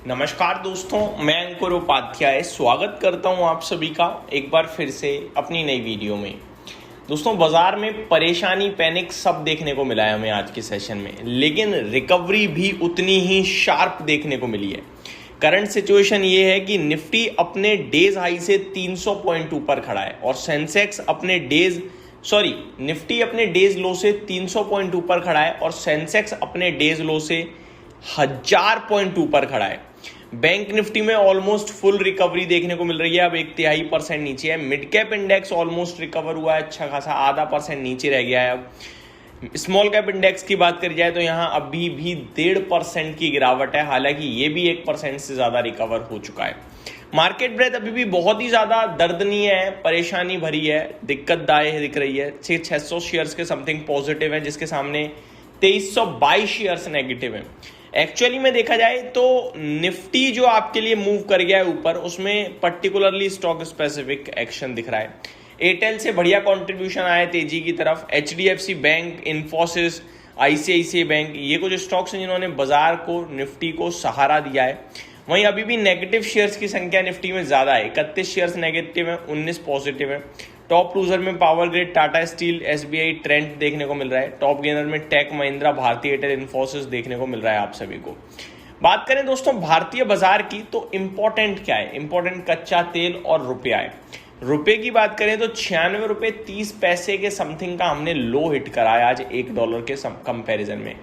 नमस्कार दोस्तों, मैं अंकुर उपाध्याय स्वागत करता हूं आप सभी का एक बार फिर से अपनी नई वीडियो में। दोस्तों, बाजार में परेशानी, पैनिक सब देखने को मिला है हमें आज के सेशन में, लेकिन रिकवरी भी उतनी ही शार्प देखने को मिली है। करंट सिचुएशन ये है कि निफ्टी अपने डेज हाई से 300 पॉइंट ऊपर खड़ा है और सेंसेक्स निफ्टी अपने डेज लो से 300 पॉइंट ऊपर खड़ा है और सेंसेक्स अपने डेज लो से 1000 पॉइंट ऊपर खड़ा है। बैंक निफ्टी में ऑलमोस्ट फुल रिकवरी देखने को मिल रही है, अब 1/3% नीचे है। Mid cap index almost recover हुआ है, अच्छा खासा 0.5% नीचे रह गया है। अब स्मॉल कैप इंडेक्स की बात करी जाए तो यहाँ अभी भी 1.5% की गिरावट है, हालांकि ये भी 1% से ज्यादा रिकवर हो चुका है। मार्केट ब्रेथ अभी भी बहुत ही ज्यादा दर्दनीय है, परेशानी भरी है, दिक्कतदायक दिख रही है। 600 शेयर्स के समथिंग पॉजिटिव है, जिसके सामने 2322 शेयर्स नेगेटिव है। एक्चुअली में देखा जाए तो निफ्टी जो आपके लिए मूव कर गया है ऊपर, उसमें पर्टिकुलरली स्टॉक स्पेसिफिक एक्शन दिख रहा है। एयरटेल से बढ़िया कंट्रीब्यूशन आया तेजी की तरफ। HDFC bank, Infosys, ICICI bank, ये कुछ स्टॉक्स हैं जिन्होंने बाजार को, निफ्टी को सहारा दिया है। वहीं अभी भी नेगेटिव शेयर्स की संख्या निफ्टी में ज्यादा है, 31 शेयर्स नेगेटिव है, 19 पॉजिटिव है। टॉप लूजर में power grid, Tata steel, SBI, Trent देखने को मिल रहा है। टॉप गेनर में टेक महिंद्रा, भारतीय एयरटेल, इन्फोसिस देखने को मिल रहा है आप सभी को। बात करें दोस्तों भारतीय बाजार की, तो इंपॉर्टेंट क्या है? इंपॉर्टेंट कच्चा तेल और रुपया है। रुपए की बात करें तो 96 रुपए 30 पैसे के समथिंग का हमने लो हिट करा है आज $1 के कंपैरिजन में।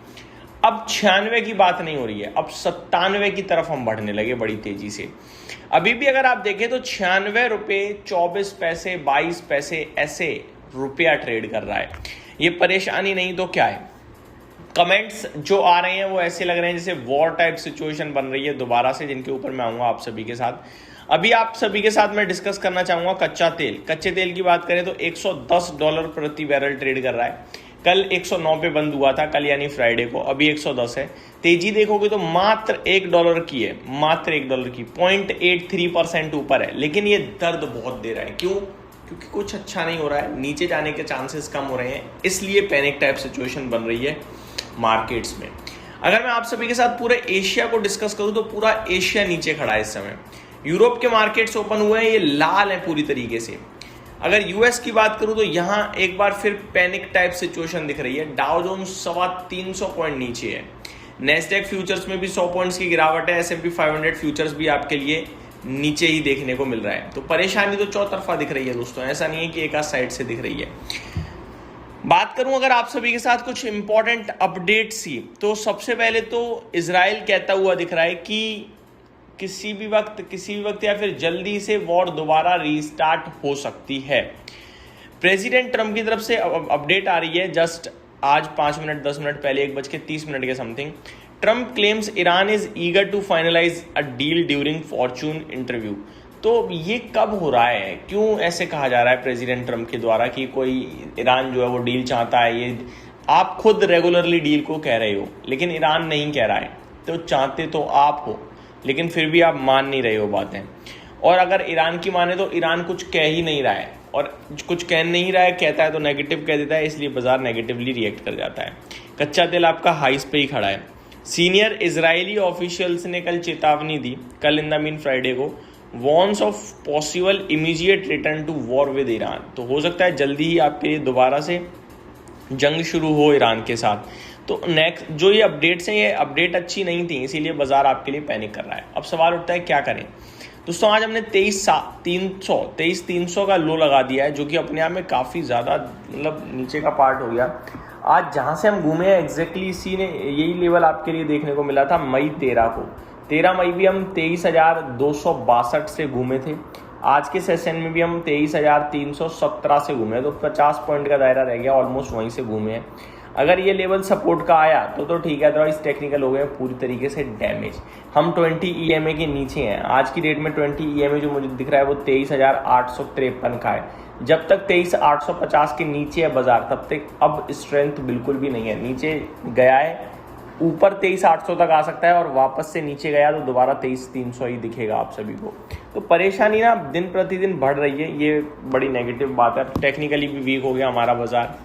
अब 96 की बात नहीं हो रही है, अब 97 की तरफ हम बढ़ने लगे बड़ी तेजी से। अभी भी अगर आप देखें तो 96 रुपए 24 पैसे 22 पैसे ऐसे रुपया ट्रेड कर रहा है। ये परेशानी नहीं तो क्या है? कमेंट्स जो आ रहे हैं वो ऐसे लग रहे हैं जैसे वॉर टाइप सिचुएशन बन रही है दोबारा से, जिनके ऊपर मैं आऊंगा आप सभी के साथ। अभी आप सभी के साथ मैं डिस्कस करना चाहूंगा कच्चा तेल। कच्चे तेल की बात करें तो $110 प्रति बैरल ट्रेड कर रहा है। कल 109 पे बंद हुआ था, कल यानी फ्राइडे को, अभी 110 है। तेजी देखोगे तो मात्र $1 की है, मात्र $1 की, 0.83% ऊपर है। लेकिन ये दर्द बहुत दे रहा है। क्यों? क्योंकि कुछ अच्छा नहीं हो रहा है, नीचे जाने के चांसेस कम हो रहे हैं, इसलिए पैनिक टाइप सिचुएशन बन रही है मार्केट्स में। अगर मैं आप सभी के साथ पूरे एशिया को डिस्कस करूं तो पूरा एशिया नीचे खड़ा है इस समय। यूरोप के मार्केट्स ओपन हुए हैं, ये लाल है पूरी तरीके से। अगर यूएस की बात करूं तो यहां एक बार फिर पैनिक टाइप सिचुएशन दिख रही है। डाउ जोन्स 325 पॉइंट नीचे है। नेस्डेक फ्यूचर्स में भी 100 पॉइंट्स की गिरावट है। S&P 500 फ्यूचर्स भी आपके लिए नीचे ही देखने को मिल रहा है। तो परेशानी तो चौतरफा दिख रही है दोस्तों, ऐसा नहीं है कि एक आध साइड से दिख रही है। बात करूं अगर आप सभी के साथ कुछ इंपॉर्टेंट अपडेट्स ही, तो सबसे पहले तो इजराइल कहता हुआ दिख रहा है कि किसी भी वक्त या फिर जल्दी से वॉर दोबारा रीस्टार्ट हो सकती है। प्रेसिडेंट ट्रम्प की तरफ से अपडेट आ रही है जस्ट आज 10 मिनट पहले, 1:30 के something. Trump claims Iran is eager to finalize a deal during Fortune interview. तो ये कब हो रहा है? क्यों ऐसे कहा जा रहा है प्रेसिडेंट ट्रम्प के द्वारा कि कोई ईरान जो है वो डील चाहता है? ये आप खुद रेगुलरली डील को कह रहे हो, लेकिन ईरान नहीं कह रहा है। तो चाहते तो आप हो, लेकिन फिर भी आप मान नहीं रहे हो बातें। और अगर ईरान की माने तो ईरान कुछ कह ही नहीं रहा है, और कुछ कह नहीं रहा है, कहता है तो नेगेटिव कह देता है, इसलिए बाजार नेगेटिवली रिएक्ट कर जाता है। कच्चा तेल आपका हाइस पे ही खड़ा है। सीनियर इजरायली ऑफिशियल्स ने कल चेतावनी दी, कल इन द मीन फ्राइडे को, warns of possible immediate return to war with Iran. तो हो सकता है जल्दी ही आपके लिए दोबारा से जंग शुरू हो ईरान के साथ। तो नेक्स्ट जो ये अपडेट्स हैं, ये अपडेट अच्छी नहीं थी, इसीलिए बाजार आपके लिए पैनिक कर रहा है। अब सवाल उठता है क्या करें दोस्तों? आज हमने 23,300 का लो लगा दिया है, जो कि अपने आप में काफ़ी ज़्यादा मतलब नीचे का पार्ट हो गया। आज जहाँ से हम घूमे हैं एग्जैक्टली इसी ने यही लेवल आपके लिए देखने को मिला था मई 13 को। 13 मई भी हम 23,262 से घूमे थे। आज के सेशन में भी हम 23,317 से घूमे, तो 50 पॉइंट का दायरा रह गया, ऑलमोस्ट वहीं से घूमे हैं। अगर ये लेवल सपोर्ट का आया तो ठीक है, अदरवाइज टेक्निकल हो गए पूरी तरीके से डैमेज। हम 20 EMA के नीचे हैं। आज की डेट में 20 EMA जो मुझे दिख रहा है वो 23,853 का है। जब तक 23,850 के नीचे है बाजार, तब तक अब स्ट्रेंथ बिल्कुल भी नहीं है। नीचे गया है, ऊपर 23,800 तक आ सकता है, और वापस से नीचे गया तो दोबारा 23,300 ही दिखेगा आप सभी को। तो परेशानी ना दिन प्रतिदिन बढ़ रही है, ये बड़ी नेगेटिव बात है। टेक्निकली भी वीक हो गया हमारा बाजार।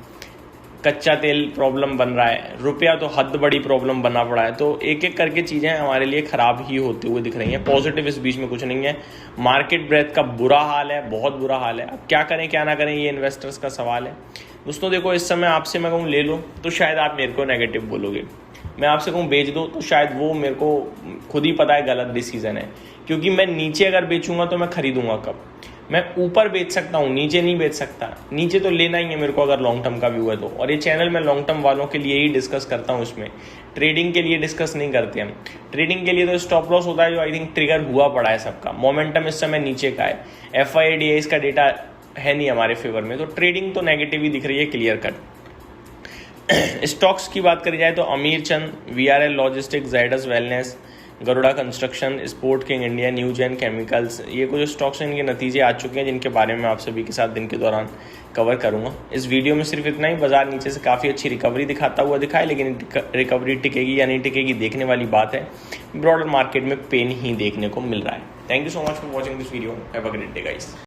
कच्चा तेल प्रॉब्लम बन रहा है, रुपया तो हद बड़ी प्रॉब्लम बना पड़ा है। तो एक एक करके चीज़ें हमारे लिए ख़राब ही होते हुए दिख रही हैं। पॉजिटिव इस बीच में कुछ नहीं है। मार्केट ब्रेथ का बुरा हाल है, बहुत बुरा हाल है। अब क्या करें क्या ना करें, ये इन्वेस्टर्स का सवाल है। दोस्तों देखो, इस समय आपसे मैं कहूँ ले लो तो शायद आप मेरे को नेगेटिव बोलोगे, मैं आपसे कहूँ बेच दो तो शायद वो मेरे को खुद ही पता है गलत डिसीजन है। क्योंकि मैं नीचे अगर बेचूंगा तो मैं खरीदूंगा कब? मैं ऊपर बेच सकता हूँ, नीचे नहीं बेच सकता। नीचे तो लेना ही है मेरे को अगर लॉन्ग टर्म का व्यू है तो। और ये चैनल मैं लॉन्ग टर्म वालों के लिए ही डिस्कस करता हूँ, इसमें ट्रेडिंग के लिए डिस्कस नहीं करते हम। ट्रेडिंग के लिए तो स्टॉप लॉस होता है जो आई थिंक ट्रिगर हुआ पड़ा है सबका। मोमेंटम इस समय नीचे का है, FIDIs का डेटा है नहीं हमारे फेवर में, तो ट्रेडिंग तो नेगेटिव ही दिख रही है क्लियर कट। स्टॉक्स की बात करी जाए तो अमीर चंद, VRL logistics, Zydus wellness, Garuda construction, sport king India, Newgen chemicals, ये कुछ स्टॉक्स हैं, इनके नतीजे आ चुके हैं जिनके बारे में आप सभी के साथ दिन के दौरान कवर करूंगा। इस वीडियो में सिर्फ इतना ही। बाजार नीचे से काफ़ी अच्छी रिकवरी दिखाता हुआ दिखा है, लेकिन रिकवरी टिकेगी या नहीं टिकेगी देखने वाली बात है। ब्रॉडर मार्केट में पेन ही देखने को मिल रहा है। Thank you so much for watching this video. Have a great day guys.